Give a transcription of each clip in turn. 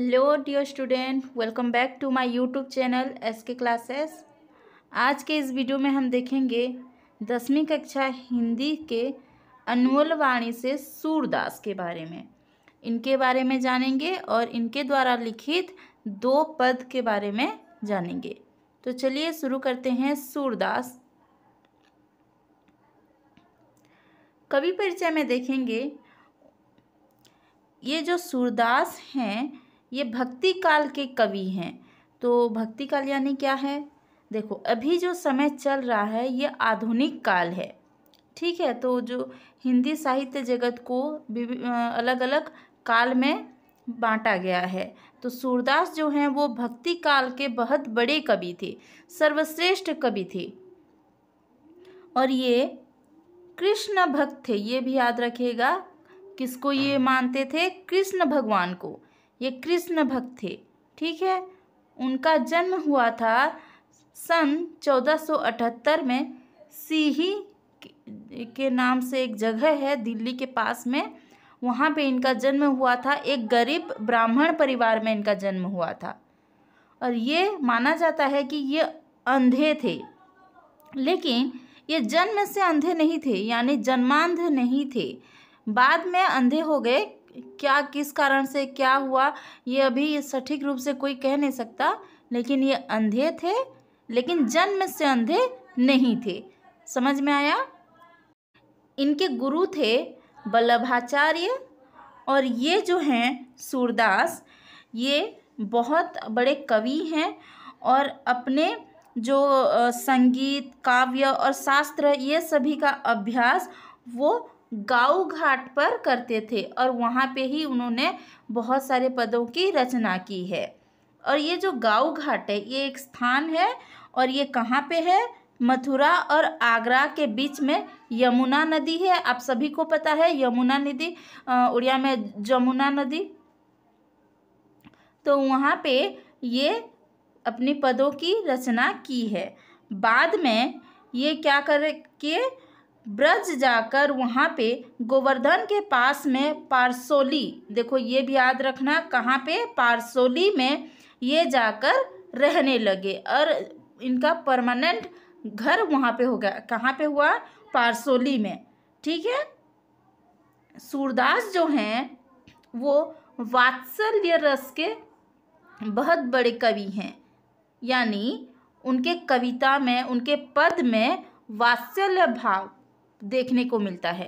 Hello dear student, welcome back to my YouTube channel SK classes. आज के इस video में हम देखेंगे 10वीं कक्षा हिंदी के अनमोल वाणी से सूरदास के बारे में। इनके बारे में जानेंगे और इनके द्वारा लिखित 2 पद के बारे में जानेंगे। तो चलिए शुरू करते हैं। सूरदास कवि परिचय में देखेंगे। ये जो सूरदास हैं ये भक्ति काल के कवि हैं। तो भक्ति काल यानी क्या है? देखो, अभी जो समय चल रहा है ये आधुनिक काल है, ठीक है। तो जो हिंदी साहित्य जगत को अलग अलग काल में बांटा गया है। तो सूरदास जो हैं वो भक्ति काल के बहुत बड़े कवि थे, सर्वश्रेष्ठ कवि थे। और ये कृष्ण भक्त थे, ये भी याद रखिएगा। किसको ये मानते थे? कृष्ण भगवान को। ये कृष्ण भक्त थे, ठीक है। उनका जन्म हुआ था सन 1478 में। सीही के नाम से एक जगह है दिल्ली के पास में, वहाँ पे इनका जन्म हुआ था। एक गरीब ब्राह्मण परिवार में इनका जन्म हुआ था। और ये माना जाता है कि ये अंधे थे, लेकिन ये जन्म से अंधे नहीं थे, यानी जन्मांध नहीं थे। बाद में अंधे हो गए। क्या, किस कारण से क्या हुआ ये अभी सटीक रूप से कोई कह नहीं सकता, लेकिन ये अंधे थे, लेकिन जन्म से अंधे नहीं थे। समझ में आया? इनके गुरु थे वल्लभाचार्य। और ये जो हैं सूरदास, ये बहुत बड़े कवि हैं और अपने जो संगीत, काव्य और शास्त्र ये सभी का अभ्यास वो गाँव घाट पर करते थे। और वहाँ पे ही उन्होंने बहुत सारे पदों की रचना की है। और ये जो गाँव घाट है ये एक स्थान है, और ये कहाँ पे है? मथुरा और आगरा के बीच में यमुना नदी है। आप सभी को पता है यमुना नदी, उड़िया में जमुना नदी। तो वहाँ पे ये अपनी पदों की रचना की है। बाद में ये क्या कर के ब्रज जाकर वहाँ पे गोवर्धन के पास में पारसोली, देखो ये भी याद रखना, कहाँ पे? पारसोली में ये जाकर रहने लगे और इनका परमानेंट घर वहाँ पे हो गया। कहाँ पे हुआ? पारसोली में, ठीक है। सूरदास जो हैं वो वात्सल्य रस के बहुत बड़े कवि हैं, यानी उनके कविता में, उनके पद में वात्सल्य भाव देखने को मिलता है।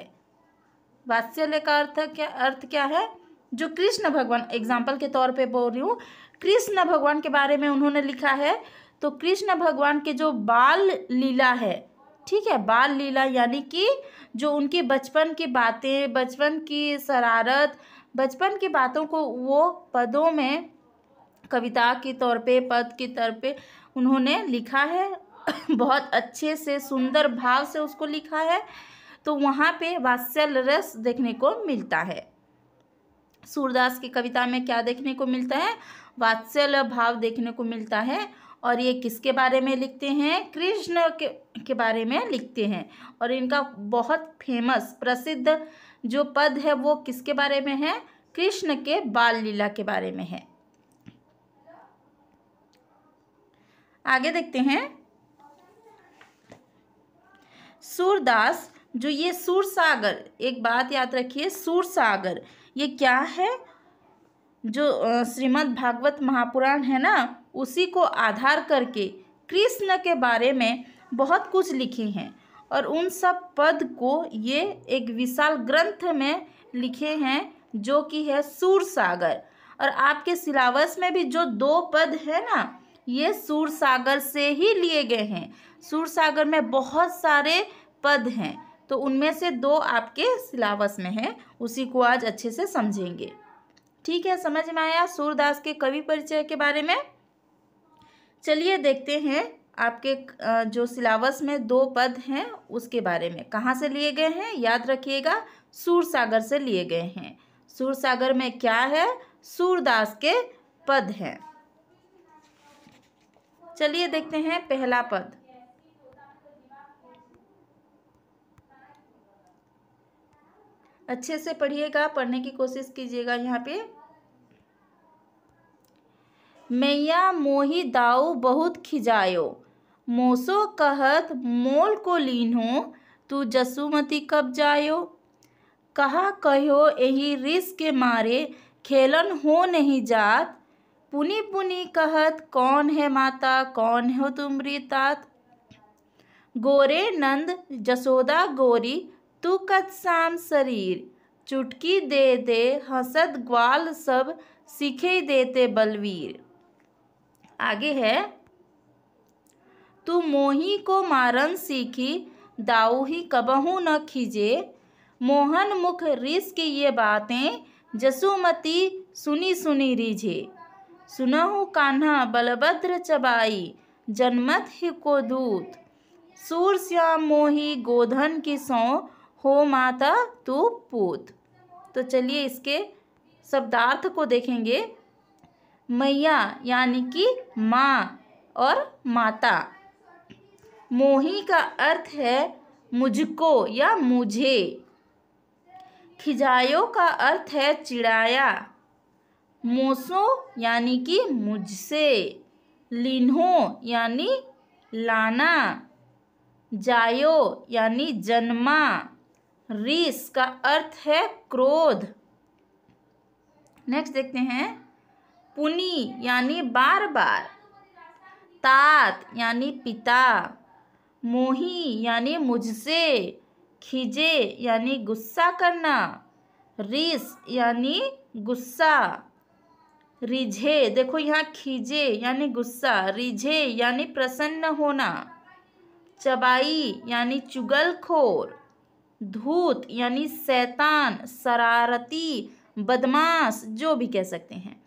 वात्सल्य का अर्थ क्या है? जो कृष्ण भगवान, एग्जाम्पल के तौर पे बोल रही हूँ, कृष्ण भगवान के बारे में उन्होंने लिखा है। तो कृष्ण भगवान के जो बाल लीला है, ठीक है, बाल लीला यानी कि जो उनकी बचपन की बातें, बचपन की शरारत, बचपन की बातों को वो पदों में, कविता के तौर पे, पद के तौर पे उन्होंने लिखा है। बहुत अच्छे से, सुंदर भाव से उसको लिखा है। तो वहाँ पे वात्सल्य रस देखने को मिलता है। सूरदास की कविता में क्या देखने को मिलता है? वात्सल्य भाव देखने को मिलता है। और ये किसके बारे में लिखते हैं? कृष्ण के बारे में लिखते हैं। और इनका बहुत फेमस, प्रसिद्ध जो पद है वो किसके बारे में है? कृष्ण के बाल लीला के बारे में है। आगे देखते हैं। सूरदास जो ये सूरसागर, एक बात याद रखिए, सूरसागर ये क्या है? जो श्रीमद् भागवत महापुराण है ना, उसी को आधार करके कृष्ण के बारे में बहुत कुछ लिखे हैं। और उन सब पद को ये एक विशाल ग्रंथ में लिखे हैं जो कि है सूरसागर। और आपके सिलेबस में भी जो 2 पद है ना, ये सूरसागर से ही लिए गए हैं। सूरसागर में बहुत सारे पद हैं, तो उनमें से 2 आपके सिलेबस में है, उसी को आज अच्छे से समझेंगे, ठीक है। समझ में आया सूरदास के कवि परिचय के बारे में? चलिए देखते हैं आपके जो सिलेबस में 2 पद हैं उसके बारे में। कहाँ से लिए गए हैं? याद रखिएगा, सूरसागर से लिए गए हैं। सूरसागर में क्या है? सूरदास के पद हैं। चलिए देखते हैं पहला पद। अच्छे से पढ़िएगा, पढ़ने की कोशिश कीजिएगा। यहाँ पे मैया मोही दाऊ बहुत खिजायो, मोसो कहत मोल को लीन्हो, तू जसुमती कब जायो। कहा कहो यही रिस के मारे, खेलन हो नहीं जात, पुनी पुनी कहत कौन है माता, कौन हो तुमरी तात। गोरे नंद जसोदा गोरी, तू कत शाम शरीर, चुटकी दे दे हंसद ग्वाल सब, सीखे देते बलवीर। आगे है, तू मोही को मारन सीखी, दाऊ ही कबहू न खीजे, मोहन मुख रिस की ये बातें, जसुमती सुनी सुनी रीझे। सुनहु कान्हा बलभद्र चबाई, जनमत ही को दूत, सूर श्याम मोही गोधन की सौ, हो माता तू पूत। तो चलिए इसके शब्दार्थ को देखेंगे। मैया यानी कि माँ और माता। मोही का अर्थ है मुझको या मुझे। खिजायो का अर्थ है चिढ़ाया। मोसो यानी कि मुझसे। लिन्हो यानी लाना। जायो यानी जन्मा। रिस का अर्थ है क्रोध। नेक्स्ट देखते हैं, पुनी यानी बार बार। तात यानी पिता। मोही यानी मुझसे। खीजे यानी गुस्सा करना। रिस यानी गुस्सा। रिझे, देखो यहाँ खीजे यानी गुस्सा, रिझे यानी प्रसन्न होना। चबाई यानी चुगलखोर। धूत यानी शैतान, शरारती, बदमाश, जो भी कह सकते हैं।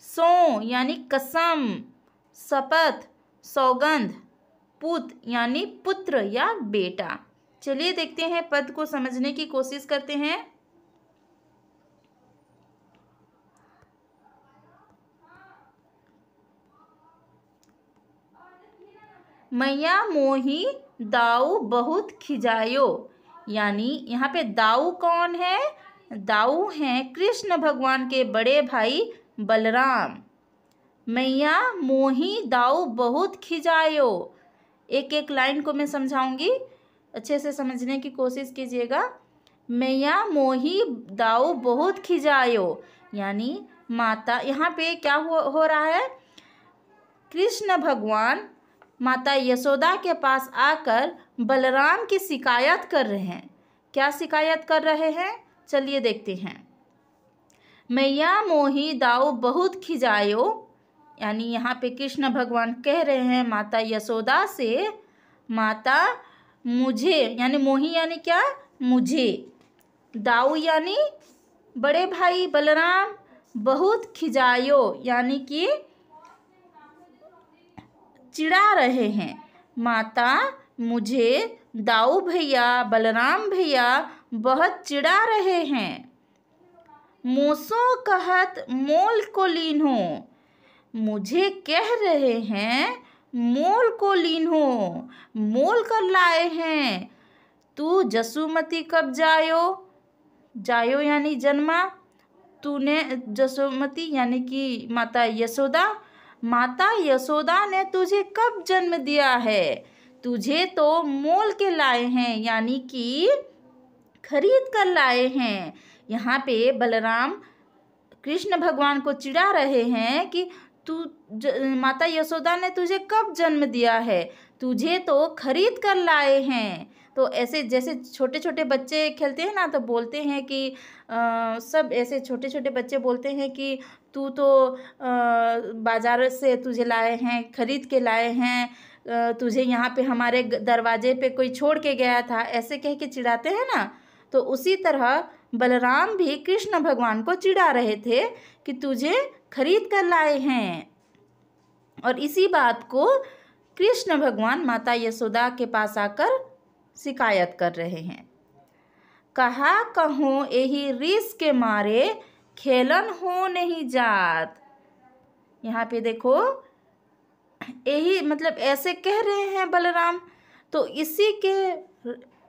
सौ यानी कसम, शपथ, सौगंध। पुत यानी पुत्र या बेटा। चलिए देखते हैं, पद को समझने की कोशिश करते हैं। मैया मोही दाऊ बहुत खिजायो, यानी यहाँ पे दाऊ कौन है? दाऊ हैं कृष्ण भगवान के बड़े भाई बलराम। मैया मोही दाऊ बहुत खिजायो, एक एक लाइन को मैं समझाऊंगी, अच्छे से समझने की कोशिश कीजिएगा। मैया मोही दाऊ बहुत खिजायो, यानी माता, यहाँ पे क्या हो रहा है? कृष्ण भगवान माता यशोदा के पास आकर बलराम की शिकायत कर रहे हैं। क्या शिकायत कर रहे हैं? चलिए देखते हैं। मैया मोही दाऊ बहुत खिजायो, यानी यहाँ पे कृष्ण भगवान कह रहे हैं माता यशोदा से, माता मुझे, यानी मोही यानी क्या? मुझे। दाऊ यानी बड़े भाई बलराम। बहुत खिजायो यानी कि चिढ़ा रहे हैं। माता मुझे दाऊ भैया, बलराम भैया बहुत चिढ़ा रहे हैं। मोसो कहत मोल को लीन्हो, मुझे कह रहे हैं मोल को लीन्हो, मोल कर लाए हैं। तू जसुमती कब जायो, जायो यानी जन्मा। तूने जसुमती यानी कि माता यशोदा, माता यशोदा ने तुझे कब जन्म दिया है? तुझे तो मोल के लाए हैं, यानी कि खरीद कर लाए हैं। यहाँ पे बलराम कृष्ण भगवान को चिढ़ा रहे हैं कि माता यशोदा ने तुझे कब जन्म दिया है? तुझे तो खरीद कर लाए हैं। तो ऐसे जैसे छोटे छोटे बच्चे खेलते हैं ना, तो बोलते हैं कि सब ऐसे छोटे छोटे बच्चे बोलते हैं कि तू तो बाजार से तुझे लाए हैं, खरीद के लाए हैं, तुझे यहाँ पे हमारे दरवाजे पे कोई छोड़ के गया था, ऐसे कह के चिढ़ाते हैं ना। तो उसी तरह बलराम भी कृष्ण भगवान को चिढ़ा रहे थे कि तुझे खरीद कर लाए हैं। और इसी बात को कृष्ण भगवान माता यशोदा के पास आकर शिकायत कर रहे हैं। कहा कहूँ यही रिस के मारे, खेलन हो नहीं जात। यहाँ पे देखो, यही मतलब ऐसे कह रहे हैं बलराम, तो इसी के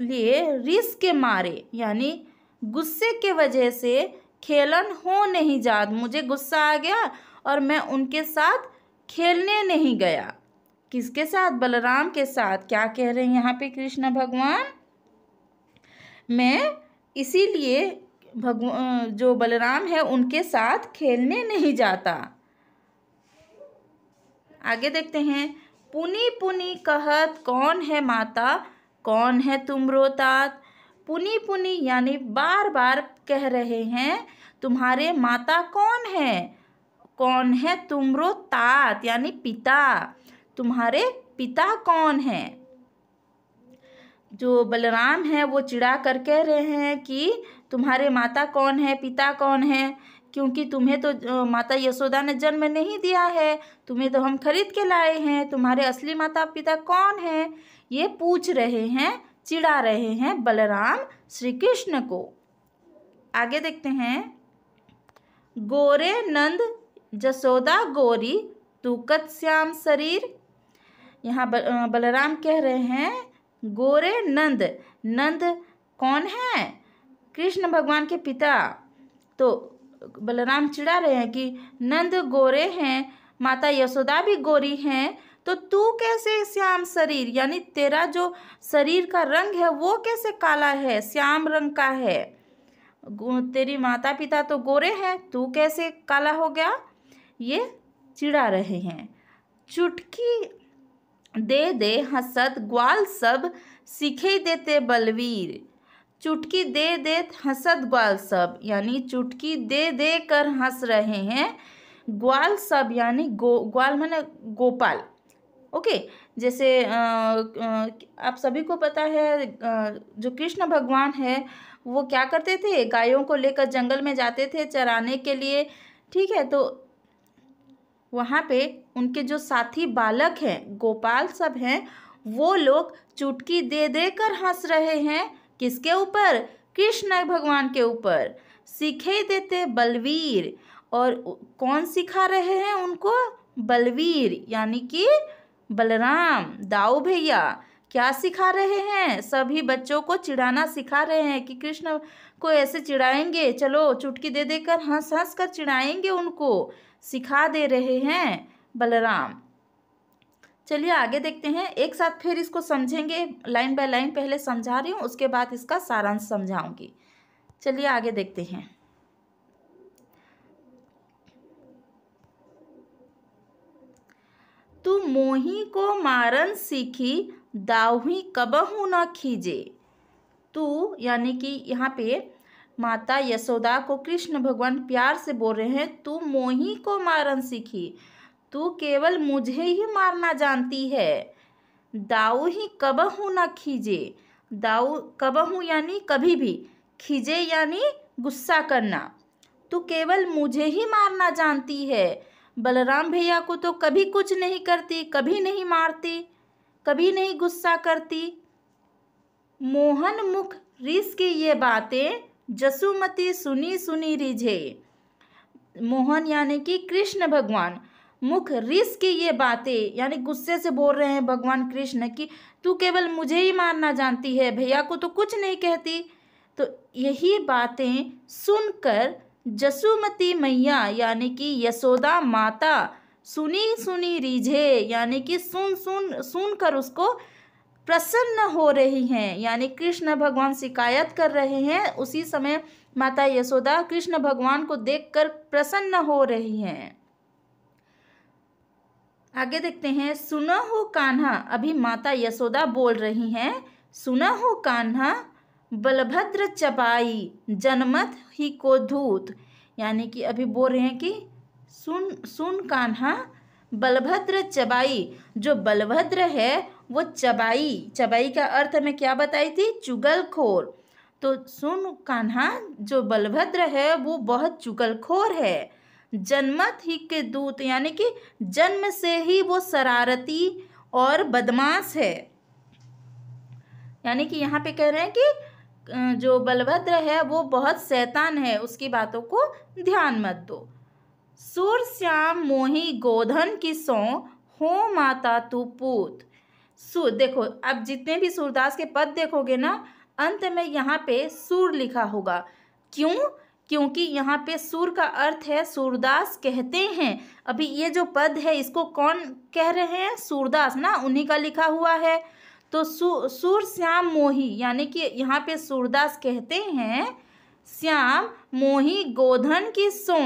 लिए रिस के मारे यानी गुस्से के वजह से खेलन हो नहीं जात, मुझे गुस्सा आ गया और मैं उनके साथ खेलने नहीं गया। किसके साथ? बलराम के साथ। क्या कह रहे हैं यहाँ पे कृष्ण भगवान? मैं इसीलिए जो बलराम है उनके साथ खेलने नहीं जाता। आगे देखते हैं। पुनि पुनि कहत कौन है माता, कौन है तुमरो तात। पुनि पुनि यानी बार बार कह रहे हैं तुम्हारे माता कौन है, कौन है तुमरो तात यानी पिता, तुम्हारे पिता कौन है। जो बलराम है वो चिढ़ा कर कह रहे हैं कि तुम्हारे माता कौन है, पिता कौन है, क्योंकि तुम्हें तो माता यशोदा ने जन्म नहीं दिया है, तुम्हें तो हम खरीद के लाए हैं, तुम्हारे असली माता पिता कौन है, ये पूछ रहे हैं, चिढ़ा रहे हैं बलराम श्री कृष्ण को। आगे देखते हैं। गोरे नंद जसोदा गोरी तूकत श्याम शरीर। यहाँ बलराम कह रहे हैं गोरे नंद, नंद कौन है? कृष्ण भगवान के पिता। तो बलराम चिढ़ा रहे हैं कि नंद गोरे हैं, माता यशोदा भी गोरी हैं, तो तू कैसे श्याम शरीर, यानी तेरा जो शरीर का रंग है वो कैसे काला है, श्याम रंग का है। तेरी माता पिता तो गोरे हैं, तू कैसे काला हो गया, ये चिढ़ा रहे हैं। चुटकी दे दे हंसत ग्वाल सब, सीखे देते बलवीर। चुटकी दे दे हंसत ग्वाल सब, यानी चुटकी दे दे कर हंस रहे हैं ग्वाल सब, यानी ग्वाल माने गोपाल। ओके, जैसे आप सभी को पता है जो कृष्ण भगवान है वो क्या करते थे, गायों को लेकर जंगल में जाते थे चराने के लिए। ठीक है, तो वहाँ पे उनके जो साथी बालक हैं, गोपाल सब हैं, वो लोग चुटकी दे दे कर हंस रहे हैं। किसके ऊपर? कृष्ण भगवान के ऊपर। सीखे देते बलवीर, और कौन सिखा रहे हैं उनको? बलवीर यानी कि बलराम, दाऊ भैया। क्या सिखा रहे हैं? सभी बच्चों को चिढ़ाना सिखा रहे हैं कि कृष्ण को ऐसे चिढ़ाएंगे, चलो चुटकी दे देकर हंस हंस कर चिढ़ाएंगे, उनको सिखा दे रहे हैं बलराम। चलिए आगे देखते हैं, एक साथ फिर इसको समझेंगे, लाइन बाय लाइन पहले समझा रही हूँ, उसके बाद इसका सारांश समझाऊंगी। चलिए आगे देखते हैं। तू मोही को मारन सीखी, दाहुई कबहू न खीजे। तू यानी कि यहाँ पे माता यशोदा को कृष्ण भगवान प्यार से बोल रहे हैं, तू मोही को मारन सीखी, तू केवल मुझे ही मारना जानती है। दाऊ ही कबहू न खीजे, दाऊ कबहू यानी कभी भी, खीजे यानी गुस्सा करना। तू केवल मुझे ही मारना जानती है, बलराम भैया को तो कभी कुछ नहीं करती, कभी नहीं मारती, कभी नहीं गुस्सा करती। मोहन मुख रिस की ये बातें, जसुमती सुनी सुनी रिझे। मोहन यानी कि कृष्ण भगवान, मुख रिस की ये बातें यानी गुस्से से बोल रहे हैं भगवान कृष्ण कि तू केवल मुझे ही मारना जानती है, भैया को तो कुछ नहीं कहती। तो यही बातें सुनकर जसुमती मैया यानी कि यशोदा माता सुनी सुनी रिझे, यानी कि सुन कर उसको प्रसन्न हो रही हैं, यानी कृष्ण भगवान शिकायत कर रहे हैं, उसी समय माता यशोदा कृष्ण भगवान को देखकर प्रसन्न हो रही हैं। आगे देखते हैं। सुना हो कान्हा, अभी माता यशोदा बोल रही हैं, सुना हो कान्हा बलभद्र चबाई, जनमत ही को धूत, यानी कि अभी बोल रहे हैं कि सुन कान्हा बलभद्र चबाई, जो बलभद्र है वो चबाई, चबाई का अर्थ में क्या बताई थी? चुगलखोर। तो सुन कान्हा, जो बलभद्र है वो बहुत चुगलखोर है। जन्मत ही के दूत, यानी कि जन्म से ही वो शरारती और बदमाश है। यानी कि यहाँ पे कह रहे हैं कि जो बलभद्र है वो बहुत शैतान है, उसकी बातों को ध्यान मत दो। सुर श्याम मोही गोधन की सौ, हो माता तू पूत। सुर, देखो अब जितने भी सूरदास के पद देखोगे ना, अंत में यहाँ पे सुर लिखा होगा। क्यों? क्योंकि यहाँ पे सूर का अर्थ है सूरदास कहते हैं। अभी ये जो पद है इसको कौन कह रहे हैं? सूरदास ना, उन्हीं का लिखा हुआ है। तो सूर श्याम मोही, यानी कि यहाँ पे सूरदास कहते हैं श्याम मोही गोधन की सो,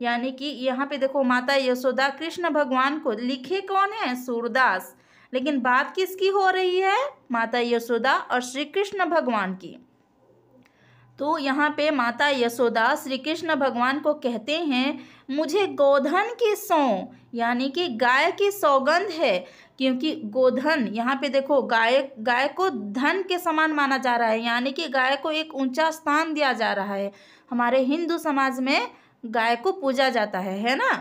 यानी कि यहाँ पे देखो माता यशोदा कृष्ण भगवान को लिखे कौन है? सूरदास। लेकिन बात किसकी हो रही है? माता यशोदा और श्री कृष्ण भगवान की। तो यहाँ पे माता यशोदा श्री कृष्ण भगवान को कहते हैं मुझे गोधन की सौ, यानी कि गाय की सौगंध है। क्योंकि गोधन, यहाँ पे देखो गाय को धन के समान माना जा रहा है, यानी कि गाय को एक ऊंचा स्थान दिया जा रहा है। हमारे हिंदू समाज में गाय को पूजा जाता है ना।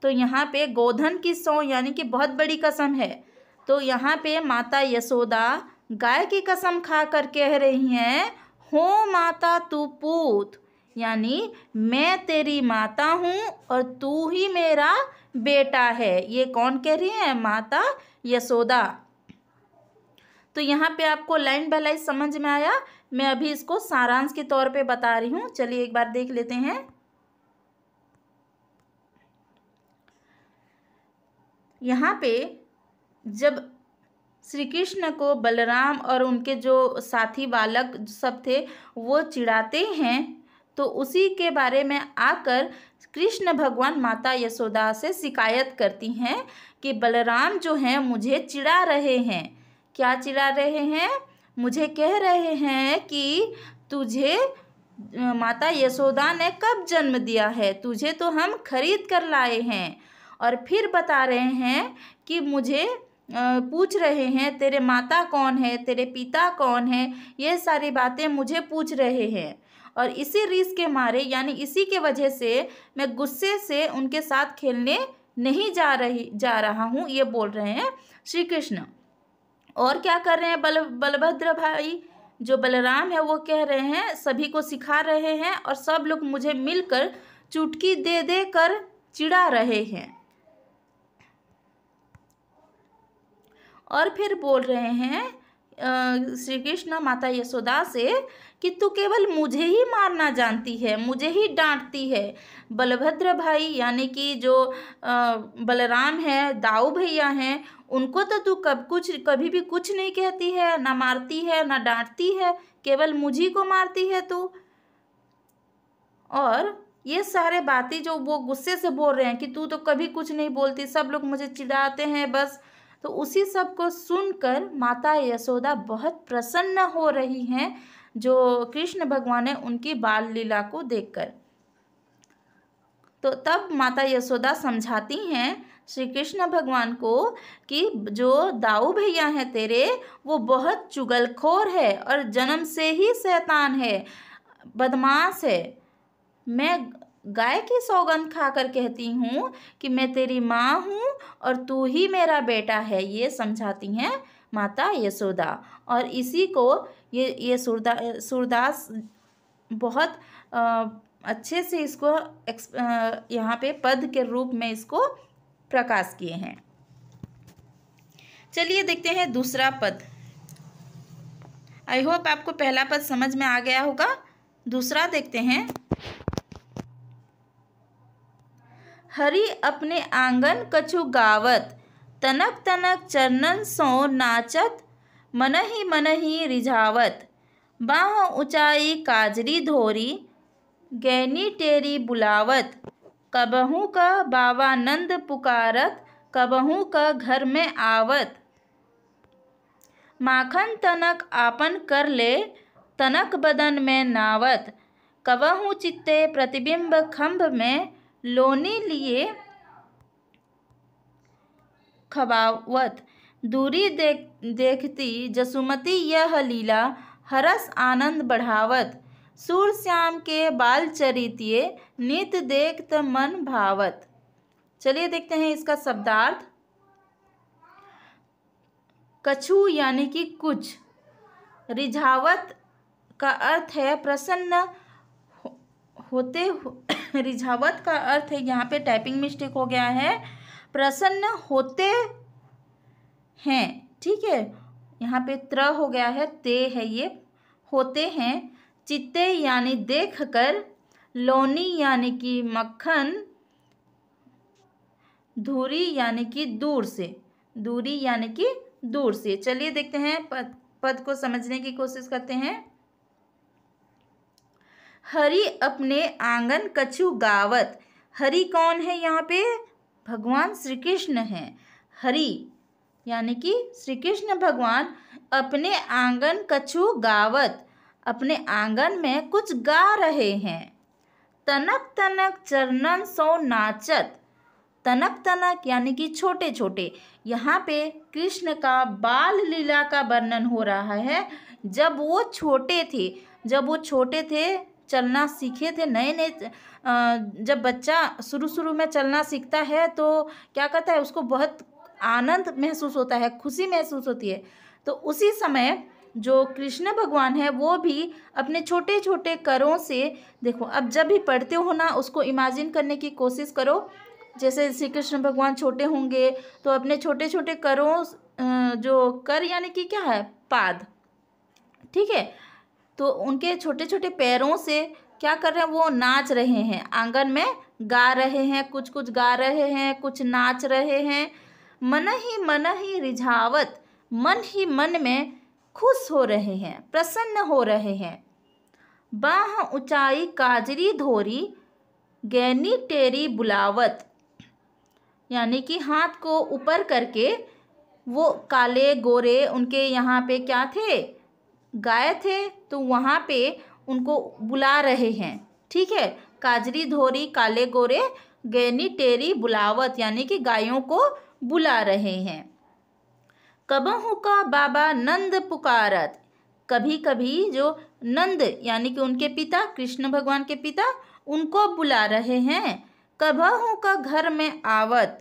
तो यहाँ पे गोधन की सौ यानी कि बहुत बड़ी कसम है। तो यहाँ पे माता यशोदा गाय की कसम खा कर कह रही हैं हो माता तू पूत, यानी मैं तेरी माता हूँ और तू ही मेरा बेटा है। ये कौन कह रही है? माता यशोदा। तो यहाँ पे आपको लाइन बाय लाइन समझ में आया? मैं अभी इसको सारांश के तौर पे बता रही हूँ। चलिए एक बार देख लेते हैं। यहाँ पे जब श्री कृष्ण को बलराम और उनके जो साथी बालक सब थे वो चिढ़ाते हैं, तो उसी के बारे में आकर कृष्ण भगवान माता यशोदा से शिकायत करती हैं कि बलराम जो हैं मुझे चिढ़ा रहे हैं। क्या चिढ़ा रहे हैं? मुझे कह रहे हैं कि तुझे माता यशोदा ने कब जन्म दिया है, तुझे तो हम खरीद कर लाए हैं। और फिर बता रहे हैं कि मुझे पूछ रहे हैं तेरे माता कौन है, तेरे पिता कौन है, ये सारी बातें मुझे पूछ रहे हैं। और इसी रीस के मारे, यानी इसी के वजह से मैं गुस्से से उनके साथ खेलने नहीं जा रहा हूँ, ये बोल रहे हैं श्री कृष्ण। और क्या कर रहे हैं बलभद्र भाई, जो बलराम है वो कह रहे हैं, सभी को सिखा रहे हैं और सब लोग मुझे मिलकर चुटकी दे दे कर चिढ़ा रहे हैं। और फिर बोल रहे हैं श्री कृष्ण माता यशोदा से कि तू केवल मुझे ही मारना जानती है, मुझे ही डांटती है। बलभद्र भाई यानी कि जो बलराम है, दाऊ भैया हैं, उनको तो तू कभी भी कुछ नहीं कहती है, ना मारती है ना डांटती है, केवल मुझी को मारती है तू। और ये सारे बातें जो वो गुस्से से बोल रहे हैं कि तू तो कभी कुछ नहीं बोलती, सब लोग मुझे चिढ़ाते हैं बस। तो उसी सब को सुनकर माता यशोदा बहुत प्रसन्न हो रही हैं, जो कृष्ण भगवान ने उनकी बाल लीला को देखकर। तो तब माता यशोदा समझाती हैं श्री कृष्ण भगवान को कि जो दाऊ भैया हैं तेरे, वो बहुत चुगलखोर है और जन्म से ही शैतान है, बदमाश है। मैं गाय की सौगंध खाकर कहती हूँ कि मैं तेरी माँ हूँ और तू ही मेरा बेटा है, ये समझाती हैं माता यशोदा। और इसी को ये सूरदास बहुत अच्छे से इसको यहाँ पे पद के रूप में इसको प्रकाश किए हैं। चलिए देखते हैं दूसरा पद। आई होप आपको पहला पद समझ में आ गया होगा। दूसरा देखते हैं। हरि अपने आंगन कछु गावत, तनक तनक चरणन सो नाचत, मनहि रिझावत, बाह ऊंचाई काजरी धोरी, गैनी टेरी बुलावत, कबहू का बाबा नंद पुकारत, कबहू का घर में आवत, माखन तनक आपन कर ले, तनक बदन में नावत, कबहू चित्ते प्रतिबिंब खंभ में, लोनी लिए खबावत, दूरी देखती जसुमती यह लीला, हरस आनंद बढ़ावत, सूर श्याम के बाल चरितिये, नित देखत मन भावत। चलिए देखते हैं इसका शब्दार्थ। कछु यानी कि कुछ, रिझावत का अर्थ है प्रसन्न होते रिझावत का अर्थ है, यहाँ पे टाइपिंग मिस्टेक हो गया है, प्रसन्न होते हैं, ठीक है, यहाँ पे त्र हो गया है, ते है, ये होते हैं। चित्ते यानी देख कर, लोनी यानी कि मक्खन, धुरी यानी कि दूर से, दूरी यानी कि दूर से। चलिए देखते हैं, पद को समझने की कोशिश करते हैं। हरि अपने आंगन कछु गावत। हरि कौन है यहाँ पे? भगवान श्री कृष्ण हैं। हरि यानी कि श्री कृष्ण भगवान अपने आंगन कछु गावत, अपने आंगन में कुछ गा रहे हैं। तनक तनक चरणन सो नाचत। तनक तनक यानी कि छोटे छोटे। यहाँ पे कृष्ण का बाल लीला का वर्णन हो रहा है। जब वो छोटे थे, चलना सीखे थे, नए नए, जब बच्चा शुरू में चलना सीखता है तो क्या कहता है, उसको बहुत आनंद महसूस होता है, खुशी महसूस होती है। तो उसी समय जो कृष्ण भगवान है वो भी अपने छोटे छोटे करों से, देखो अब जब भी पढ़ते हो ना, उसको इमेजिन करने की कोशिश करो। जैसे श्री कृष्ण भगवान छोटे होंगे तो अपने छोटे छोटे करों, जो कर यानी कि क्या है, पाद, ठीक है, तो उनके छोटे छोटे पैरों से क्या कर रहे हैं, वो नाच रहे हैं, आंगन में गा रहे हैं, कुछ कुछ गा रहे हैं, कुछ नाच रहे हैं। मन ही रिझावत, मन ही मन में खुश हो रहे हैं, प्रसन्न हो रहे हैं। बाह ऊंचाई काजरी धोरी, गैनी टेरी बुलावत, यानी कि हाथ को ऊपर करके वो काले गोरे उनके यहाँ पे क्या थे, गाय थे, तो वहाँ पे उनको बुला रहे हैं, ठीक है। काजरी धोरी काले गोरे, गैनी टेरी बुलावत, यानी कि गायों को बुला रहे हैं। कबहू का बाबा नंद पुकारत, कभी कभी जो नंद यानी कि उनके पिता, कृष्ण भगवान के पिता, उनको बुला रहे हैं। कबहू का घर में आवत,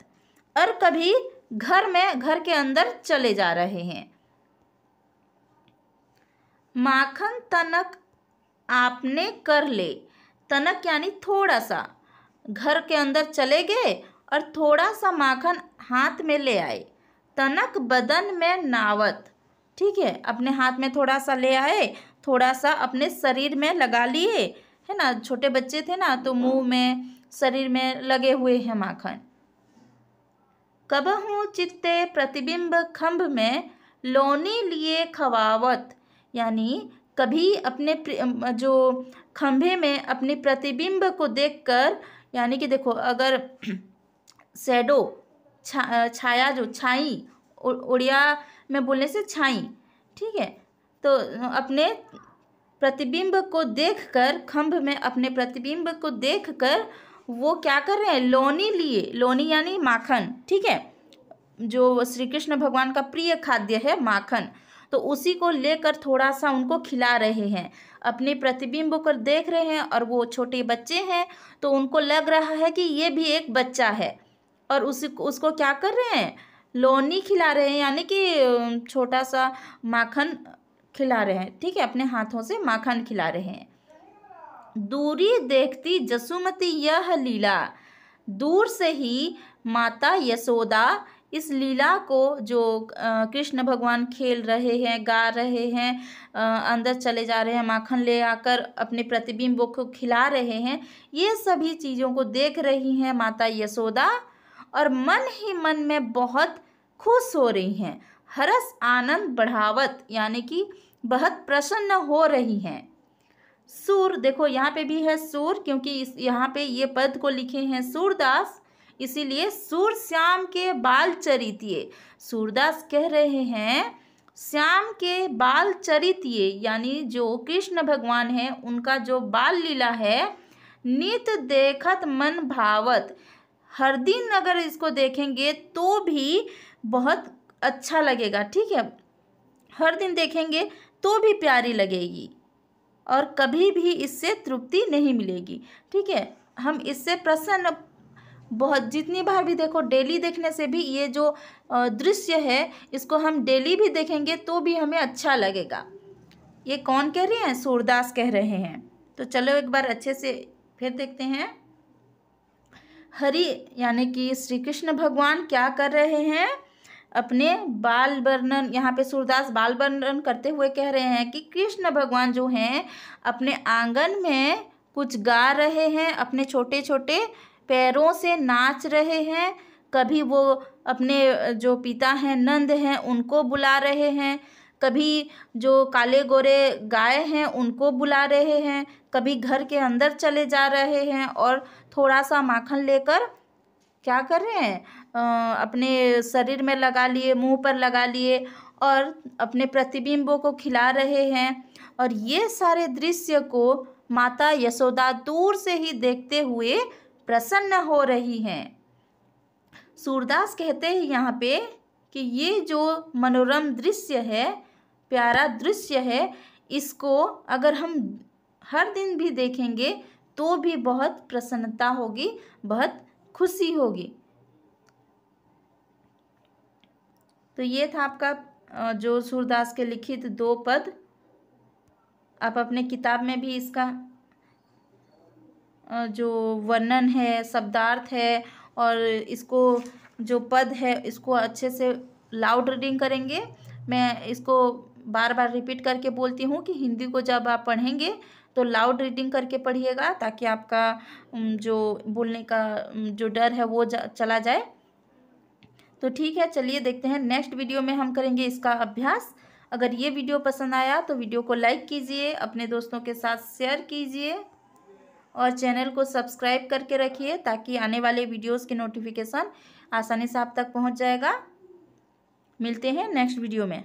और कभी घर के अंदर चले जा रहे हैं। माखन तनक आपने कर ले, तनक यानी थोड़ा सा, घर के अंदर चले गए और थोड़ा सा माखन हाथ में ले आए। तनक बदन में नावत, ठीक है, अपने हाथ में थोड़ा सा ले आए, थोड़ा सा अपने शरीर में लगा लिए, है ना, छोटे बच्चे थे ना, तो मुंह में, शरीर में लगे हुए हैं माखन। कबहू चित्ते प्रतिबिंब खंभ में, लोनी लिए खवावत, यानी कभी अपने जो खंभे में अपने प्रतिबिंब को देखकर, यानी कि देखो अगर शैडो, छाया, जो छाई, उड़िया में बोलने से छाई, ठीक है, तो अपने प्रतिबिंब को देखकर, खंभ में अपने प्रतिबिंब को देखकर वो क्या कर रहे हैं, लोनी लिए, लोनी यानी माखन, ठीक है, जो श्री कृष्ण भगवान का प्रिय खाद्य है माखन, तो उसी को लेकर थोड़ा सा उनको खिला रहे हैं। अपने प्रतिबिंब को देख रहे हैं और वो छोटे बच्चे हैं, तो उनको लग रहा है कि ये भी एक बच्चा है, और उसको क्या कर रहे हैं, लोनी खिला रहे हैं, यानी कि छोटा सा माखन खिला रहे हैं, ठीक है, अपने हाथों से माखन खिला रहे हैं। दूरी देखती जसुमती यह लीला, दूर से ही माता यशोदा इस लीला को, जो कृष्ण भगवान खेल रहे हैं, गा रहे हैं, अंदर चले जा रहे हैं, माखन ले आकर अपने प्रतिबिंब को खिला रहे हैं, ये सभी चीज़ों को देख रही हैं माता यशोदा, और मन ही मन में बहुत खुश हो रही हैं। हरस आनंद बढ़ावत, यानी कि बहुत प्रसन्न हो रही हैं। सूर, देखो यहाँ पे भी है सूर, क्योंकि यहाँ पे ये पद को लिखे हैं सूरदास, इसीलिए सूर श्याम के बाल चरितिये। सूरदास कह रहे हैं श्याम के बाल चरितिये, यानी जो कृष्ण भगवान हैं उनका जो बाल लीला है, नित देखत मन भावत, हर दिन अगर इसको देखेंगे तो भी बहुत अच्छा लगेगा, ठीक है, हर दिन देखेंगे तो भी प्यारी लगेगी, और कभी भी इससे तृप्ति नहीं मिलेगी, ठीक है, हम इससे प्रसन्न, बहुत जितनी बार भी देखो, डेली देखने से भी ये जो दृश्य है, इसको हम डेली भी देखेंगे तो भी हमें अच्छा लगेगा। ये कौन कह रहे हैं, सूरदास कह रहे हैं। तो चलो एक बार अच्छे से फिर देखते हैं। हरि यानी कि श्री कृष्ण भगवान क्या कर रहे हैं, अपने बाल वर्णन, यहाँ पे सूरदास बाल वर्णन करते हुए कह रहे हैं कि कृष्ण भगवान जो हैं अपने आंगन में कुछ गा रहे हैं, अपने छोटे छोटे पैरों से नाच रहे हैं। कभी वो अपने जो पिता हैं नंद हैं उनको बुला रहे हैं, कभी जो काले गोरे गाय हैं उनको बुला रहे हैं, कभी घर के अंदर चले जा रहे हैं और थोड़ा सा माखन लेकर क्या कर रहे हैं, अपने शरीर में लगा लिए, मुंह पर लगा लिए और अपने प्रतिबिंबों को खिला रहे हैं। और ये सारे दृश्य को माता यशोदा दूर से ही देखते हुए प्रसन्न हो रही हैं। सूरदास कहते हैं यहाँ पे कि ये जो मनोरम दृश्य है, प्यारा दृश्य है, इसको अगर हम हर दिन भी देखेंगे तो भी बहुत प्रसन्नता होगी, बहुत खुशी होगी। तो ये था आपका जो सूरदास के लिखित 2 पद। आप अपने किताब में भी इसका जो वर्णन है, शब्दार्थ है और इसको जो पद है इसको अच्छे से लाउड रीडिंग करेंगे। मैं इसको बार बार रिपीट करके बोलती हूँ कि हिंदी को जब आप पढ़ेंगे तो लाउड रीडिंग करके पढ़िएगा, ताकि आपका जो बोलने का जो डर है वो चला जाए। तो ठीक है, चलिए देखते हैं नेक्स्ट वीडियो में हम करेंगे इसका अभ्यास। अगर ये वीडियो पसंद आया तो वीडियो को लाइक कीजिए, अपने दोस्तों के साथ शेयर कीजिए और चैनल को सब्सक्राइब करके रखिए, ताकि आने वाले वीडियोस के नोटिफिकेशन आसानी से आप तक पहुंच जाएगा। मिलते हैं नेक्स्ट वीडियो में।